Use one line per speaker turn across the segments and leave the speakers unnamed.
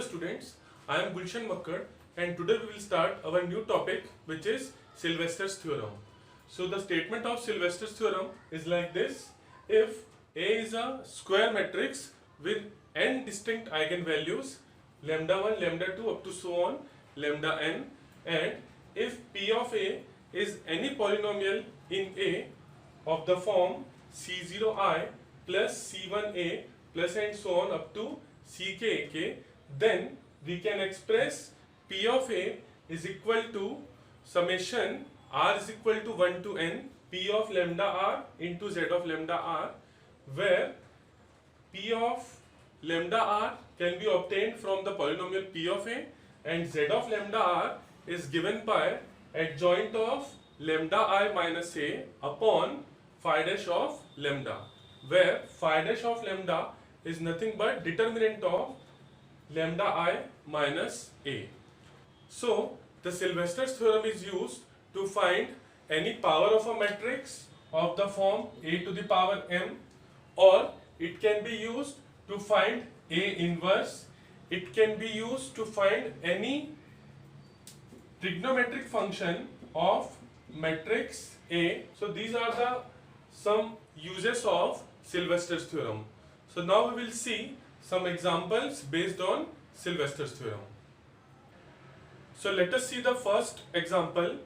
Hello students, I am Gulshan Makkad and today we will start our new topic which is Sylvester's theorem. So the statement of Sylvester's theorem is like this: if A is a square matrix with n distinct eigenvalues lambda 1, lambda 2 up to so on lambda n, and if P of A is any polynomial in A of the form C0i plus C1a plus and so on up to ckk, then we can express P of A is equal to summation r is equal to 1 to n P of lambda r into Z of lambda r, where P of lambda r can be obtained from the polynomial P of A and Z of lambda r is given by adjoint of lambda I minus A upon phi dash of lambda, where phi dash of lambda is nothing but determinant of lambda I minus A. So the Sylvester's theorem is used to find any power of a matrix of the form A to the power m, or it can be used to find A inverse. It can be used to find any trigonometric function of matrix A. So these are the some uses of Sylvester's theorem. So now we will see some examples based on Sylvester's theorem. So let us see the first example.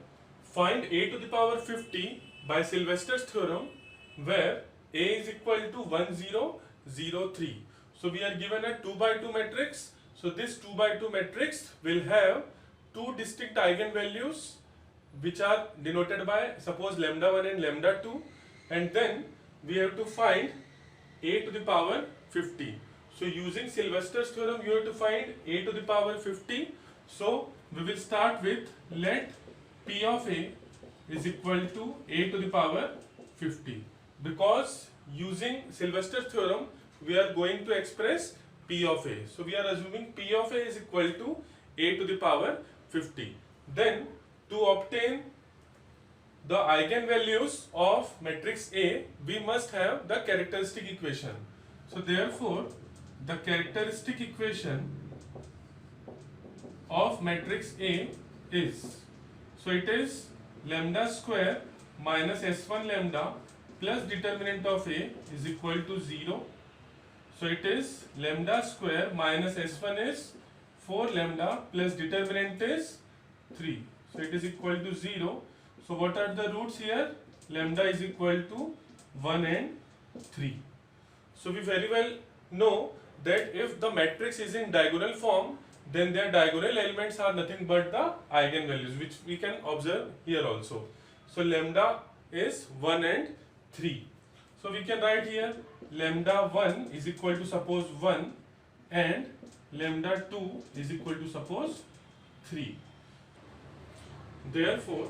Find A to the power 50 by Sylvester's theorem, where A is equal to 1 0 0 3. So we are given a 2 by 2 matrix. So this 2 by 2 matrix will have two distinct eigenvalues which are denoted by, suppose, lambda 1 and lambda 2, and then we have to find A to the power 50. So using Sylvester's theorem you have to find A to the power 50. So we will start with, let P of A is equal to A to the power 50, because using Sylvester's theorem we are going to express P of A. So we are assuming P of A is equal to A to the power 50. Then to obtain the eigenvalues of matrix A, we must have the characteristic equation. So therefore the characteristic equation of matrix A is, so it is lambda square minus s1 lambda plus determinant of A is equal to 0. So it is lambda square minus s1 is 4 lambda plus determinant is 3. So it is equal to 0. So what are the roots here? Lambda is equal to 1 and 3. So we very well know that if the matrix is in diagonal form, then their diagonal elements are nothing but the eigenvalues, which we can observe here also. So lambda is 1 and 3. So we can write here lambda 1 is equal to, suppose, 1, and lambda 2 is equal to, suppose, 3. Therefore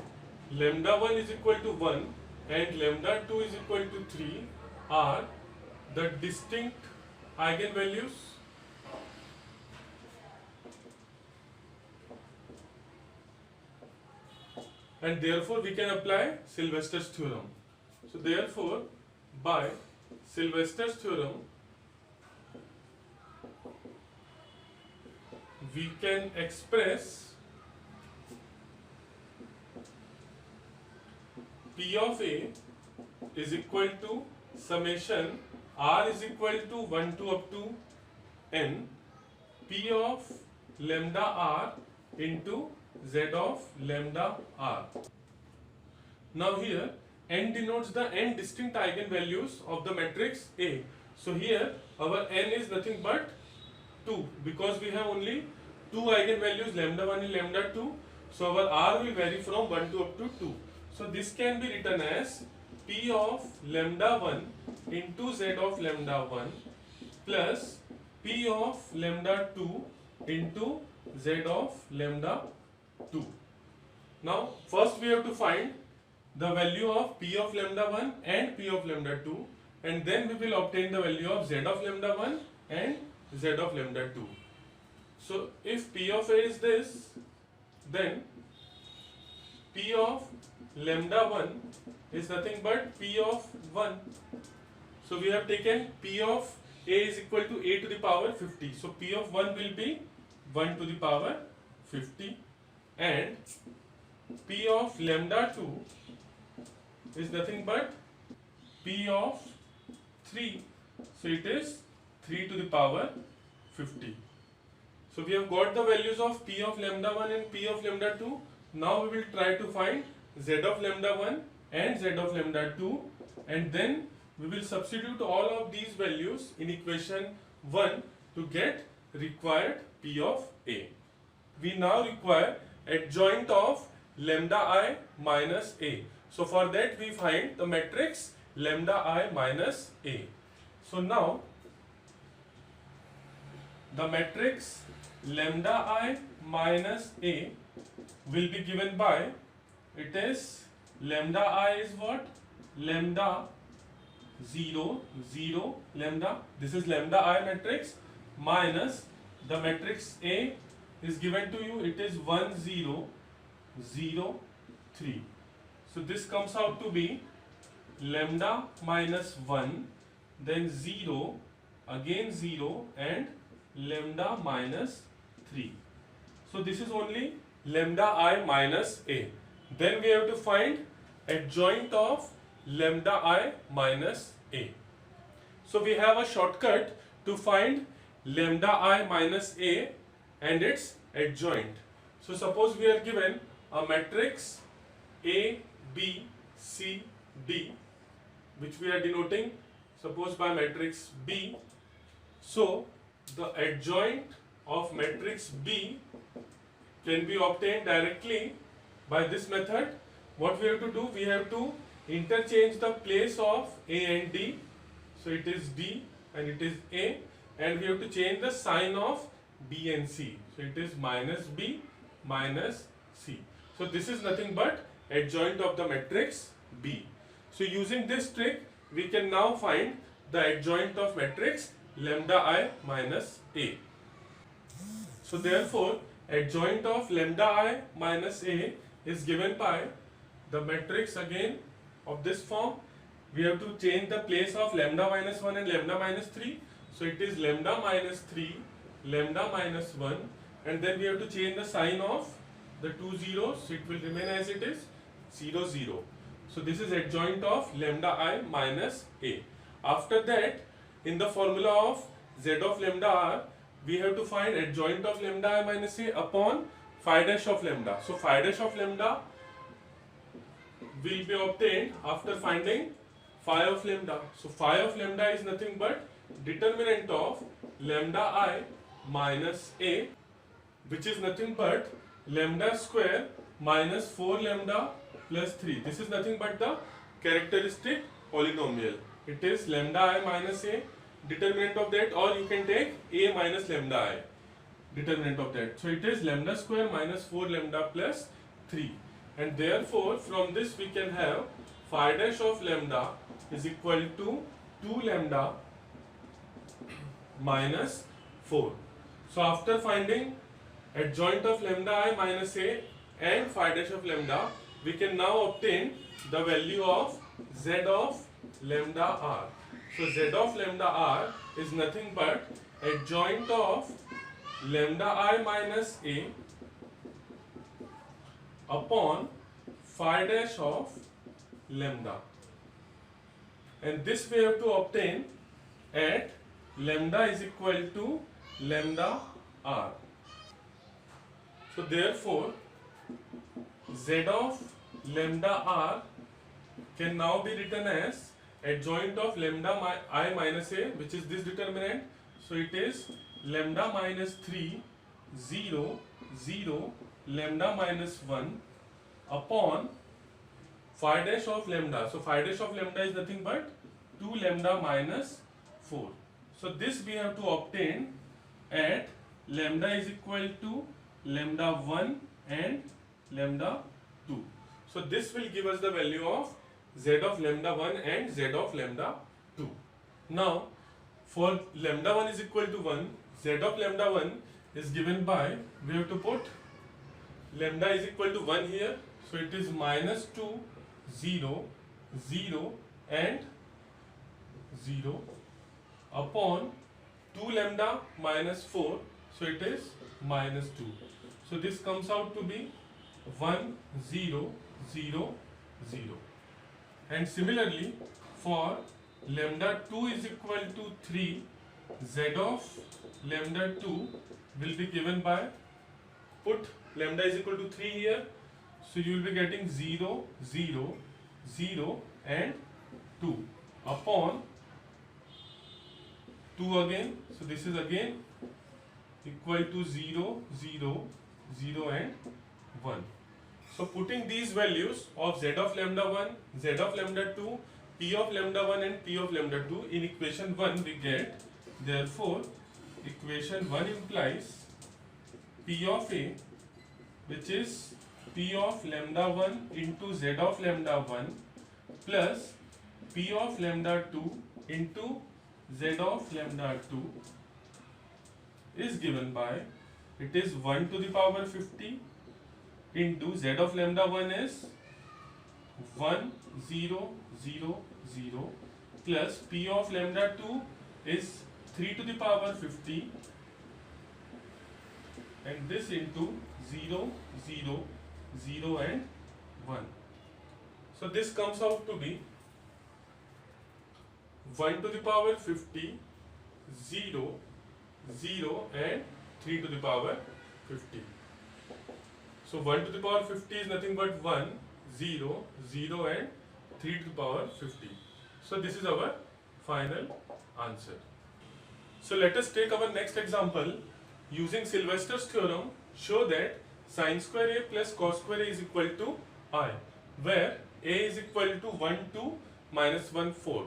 lambda 1 is equal to 1 and lambda 2 is equal to 3 are the distinct eigenvalues and therefore we can apply Sylvester's theorem. So therefore by Sylvester's theorem we can express P of A is equal to summation r is equal to 1 to up to n P of lambda r into Z of lambda r. Now here n denotes the n distinct eigenvalues of the matrix A. So here our n is nothing but 2, because we have only two eigenvalues, lambda 1 and lambda 2. So our r will vary from 1 to up to 2. So this can be written as P of lambda 1 into Z of lambda 1 plus P of lambda 2 into Z of lambda 2. Now first we have to find the value of P of lambda 1 and P of lambda 2, and then we will obtain the value of Z of lambda 1 and Z of lambda 2. So if P of A is this, then P of lambda 1 is nothing but P of 1. So we have taken P of A is equal to A to the power 50. So P of 1 will be 1 to the power 50, and P of lambda 2 is nothing but P of 3, so it is 3 to the power 50. So we have got the values of P of lambda 1 and P of lambda 2. Now we will try to find Z of lambda 1 and Z of lambda 2, and then we will substitute all of these values in equation 1 to get required P of A. We now require adjoint of lambda I minus A. So for that we find the matrix lambda I minus A. So now the matrix lambda I minus A will be given by, it is lambda I is what? Lambda 0 0 lambda, this is lambda I matrix, minus the matrix A is given to you, it is 1 0 0 3. So this comes out to be lambda minus 1, then 0, again 0, and lambda minus 3. So this is only lambda I minus A. Then we have to find adjoint of lambda I minus A. So we have a shortcut to find lambda I minus A and its adjoint. So suppose we are given a matrix A, B, C, D, which we are denoting suppose by matrix B. So the adjoint of matrix B can be obtained directly by this method. What we have to do, we have to interchange the place of A and D. So it is D and it is A, and we have to change the sign of B and C. So it is minus B minus C. So this is nothing but adjoint of the matrix B. So using this trick we can now find the adjoint of matrix lambda I minus A. So therefore adjoint of lambda I minus A is given by the matrix again of this form. We have to change the place of lambda minus 1 and lambda minus 3. So it is lambda minus 3, lambda minus 1, and then we have to change the sign of the two zeros. So it will remain as it is 0 0. So this is adjoint of lambda I minus A. After that, in the formula of Z of lambda R, we have to find adjoint of lambda I minus A upon phi dash of lambda. So phi dash of lambda will be obtained after finding phi of lambda. So phi of lambda is nothing but determinant of lambda I minus A, which is nothing but lambda square minus 4 lambda plus 3. This is nothing but the characteristic polynomial. It is lambda I minus A, determinant of that, or you can take A minus lambda I, determinant of that. So it is lambda square minus 4 lambda plus 3, and therefore from this we can have phi dash of lambda is equal to 2 lambda minus 4. So after finding adjoint of lambda I minus A and phi dash of lambda, we can now obtain the value of Z of lambda R. So Z of lambda R is nothing but adjoint of lambda I minus A upon phi dash of lambda, and this we have to obtain at lambda is equal to lambda R. So therefore Z of lambda R can now be written as adjoint of lambda I minus A, which is this determinant. So it is lambda minus 3 0 0 lambda minus 1 upon phi dash of lambda. So phi dash of lambda is nothing but 2 lambda minus 4. So this we have to obtain at lambda is equal to lambda 1 and lambda 2. So this will give us the value of Z of lambda 1 and Z of lambda 2. Now for lambda 1 is equal to 1, Z of lambda 1 is given by, we have to put lambda is equal to 1 here. So it is minus 2 0 0 and 0 upon 2 lambda minus 4. So it is minus 2. So this comes out to be 1 0 0 0. And similarly for lambda 2 is equal to 3, z of lambda 2 will be given by, put lambda is equal to 3 here, so you will be getting 0 0 0 and 2 upon 2 again, so this is again equal to 0 0 0 and 1. So putting these values of z of lambda 1, z of lambda 2, p of lambda 1 and p of lambda 2 in equation 1 we get, therefore equation 1 implies p of a, which is p of lambda 1 into z of lambda 1 plus p of lambda 2 into z of lambda 2 is given by, it is 1 to the power 50 into z of lambda 1 is 1 0 0 0 plus p of lambda 2 is 3 to the power 50 and this into 0 0 0 and 1. So this comes out to be 1 to the power 50, 0 0 and 3 to the power 50. So 1 to the power 50 is nothing but 1 0 0 and 3 to the power 50. So this is our final answer. So let us take our next example. Using Sylvester's theorem, show that sin square a plus cos square a is equal to I, where a is equal to 1 2 minus 1 4.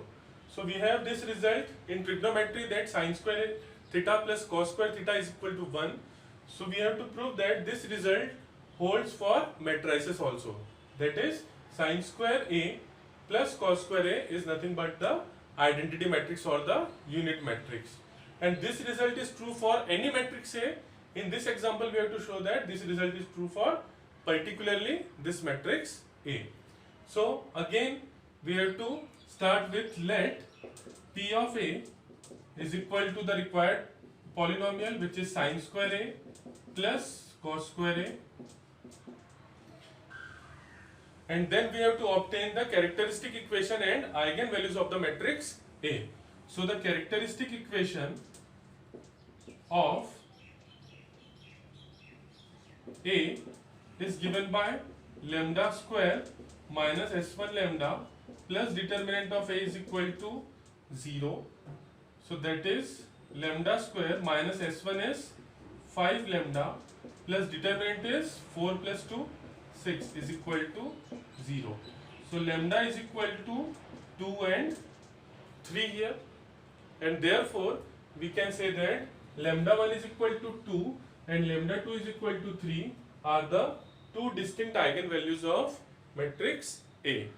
So we have this result in trigonometry that sin square theta plus cos square theta is equal to 1. So we have to prove that this result holds for matrices also. That is, sin square a plus cos square a is nothing but the identity matrix or the unit matrix. And this result is true for any matrix A. In this example, we have to show that this result is true for particularly this matrix A. So again, we have to start with let P of A is equal to the required polynomial, which is sin square A plus cos square A. And then we have to obtain the characteristic equation and eigenvalues of the matrix A. So the characteristic equation of A is given by lambda square minus s1 lambda plus determinant of A is equal to 0. So that is lambda square minus s1 is 5 lambda plus determinant is 4 plus 2 6 is equal to 0. So lambda is equal to 2 and 3 here, and therefore we can say that lambda 1 is equal to 2 and lambda 2 is equal to 3 are the two distinct eigenvalues of matrix A.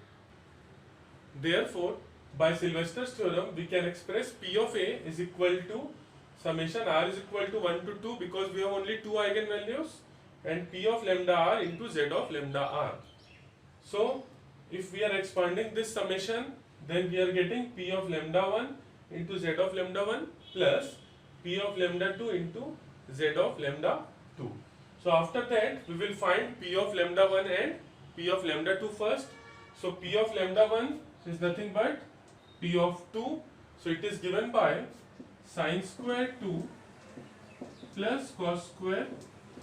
Therefore, by Sylvester's theorem, we can express P of A is equal to summation r is equal to 1 to 2 because we have only two eigenvalues, and P of lambda r into Z of lambda r. So, if we are expanding this summation, then we are getting P of lambda 1 into Z of lambda 1 plus P of lambda 2 into Z of lambda 2. So after that, we will find P of lambda 1 and P of lambda 2 first. So P of lambda 1 is nothing but P of 2. So it is given by sin square 2 plus cos square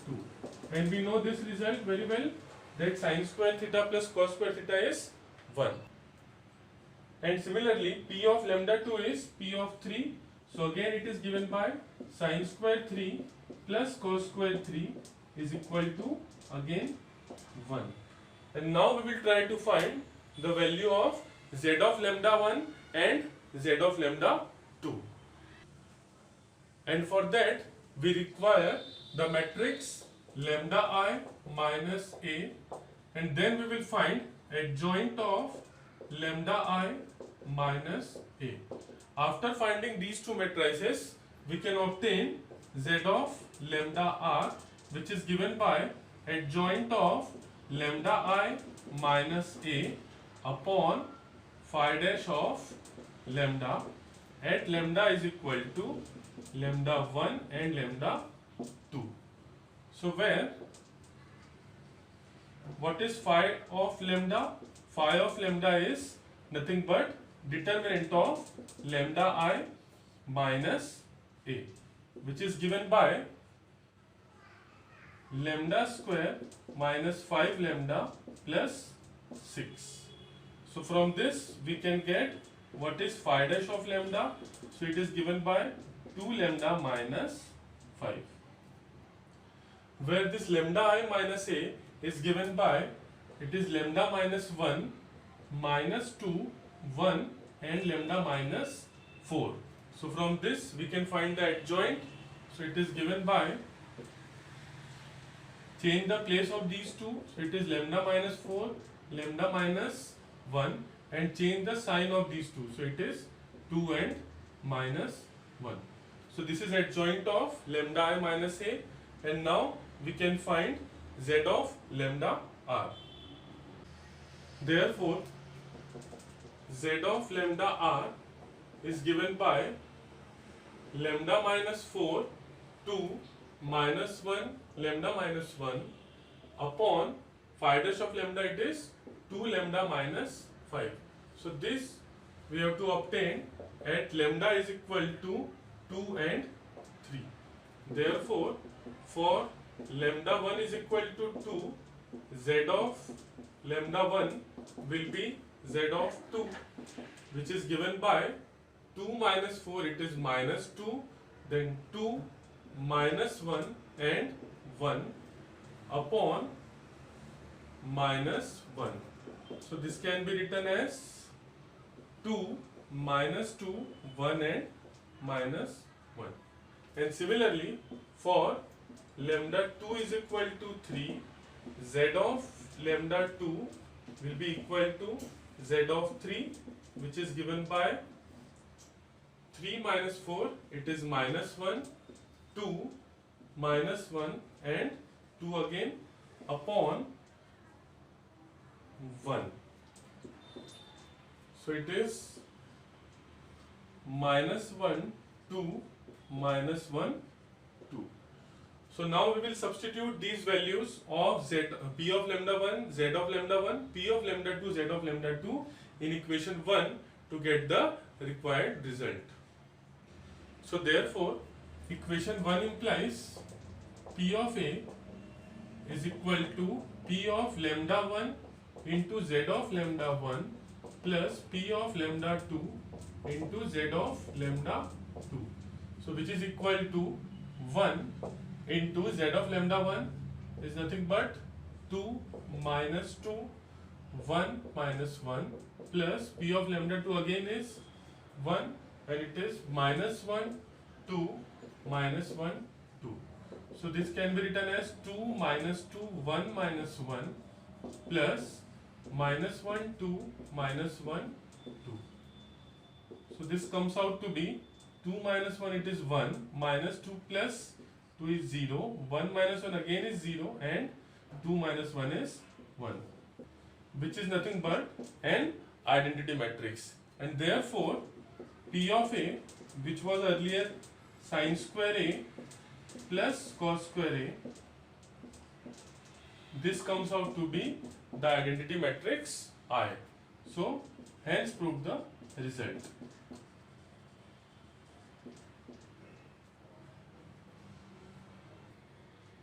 2. And we know this result very well, that sin square theta plus cos square theta is 1. And similarly, P of lambda 2 is P of 3. So again it is given by sin square 3 plus cos square 3 is equal to again 1. And now we will try to find the value of Z of lambda 1 and Z of lambda 2. And for that we require the matrix lambda I minus A, and then we will find adjoint of lambda I minus A. After finding these two matrices, we can obtain Z of lambda R, which is given by adjoint of lambda I minus A upon phi dash of lambda at lambda is equal to lambda 1 and lambda 2. So where what is phi of lambda? Phi of lambda is nothing but determinant of lambda I minus a, which is given by lambda square minus 5 lambda plus 6. So from this we can get what is phi dash of lambda. So it is given by 2 lambda minus 5, where this lambda I minus a is given by, it is lambda minus 1, minus 2, 1 and lambda minus 4. So from this we can find the adjoint. So it is given by, change the place of these two, so it is lambda minus 4, lambda minus 1, and change the sign of these two, so it is 2 and minus 1. So this is adjoint of lambda I minus a, and now we can find z of lambda r. Therefore z of lambda r is given by lambda minus 4, 2 minus 1 lambda minus 1 upon phi dash of lambda, it is 2 lambda minus 5. So this we have to obtain at lambda is equal to 2 and 3. Therefore for lambda 1 is equal to 2, z of lambda 1 will be z of 2, which is given by 2 minus 4, it is minus 2, then 2 minus 1 and 1 upon minus 1. So this can be written as 2 minus 2, 1 and minus 1. And similarly for lambda 2 is equal to 3, z of lambda 2 will be equal to z of 3, which is given by 3 minus 4, it is minus 1, 2 minus 1 and 2 again upon 1. So it is minus 1, 2 minus 1, 2. So now we will substitute these values of z, p of lambda 1, z of lambda 1, p of lambda 2, z of lambda 2 in equation 1 to get the required result. So therefore equation 1 implies p of a is equal to p of lambda 1 into z of lambda 1 plus p of lambda 2 into z of lambda 2. So which is equal to 1 into z of lambda 1 is nothing but 2 minus 2, 1 minus 1 plus p of lambda 2 again is 1, and it is minus 1, 2 minus 1, 2. So this can be written as 2 minus 2, 1 minus 1 plus minus 1, 2 minus 1, 2. So this comes out to be 2 minus 1, it is 1, minus 2 plus 2 is 0, 1 minus 1 again is 0, and 2 minus 1 is 1, which is nothing but an identity matrix. And therefore P of A, which was earlier sin square A plus cos square A, this comes out to be the identity matrix I. So hence prove the result.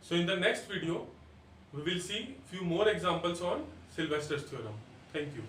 So in the next video, we will see few more examples on Sylvester's theorem. Thank you.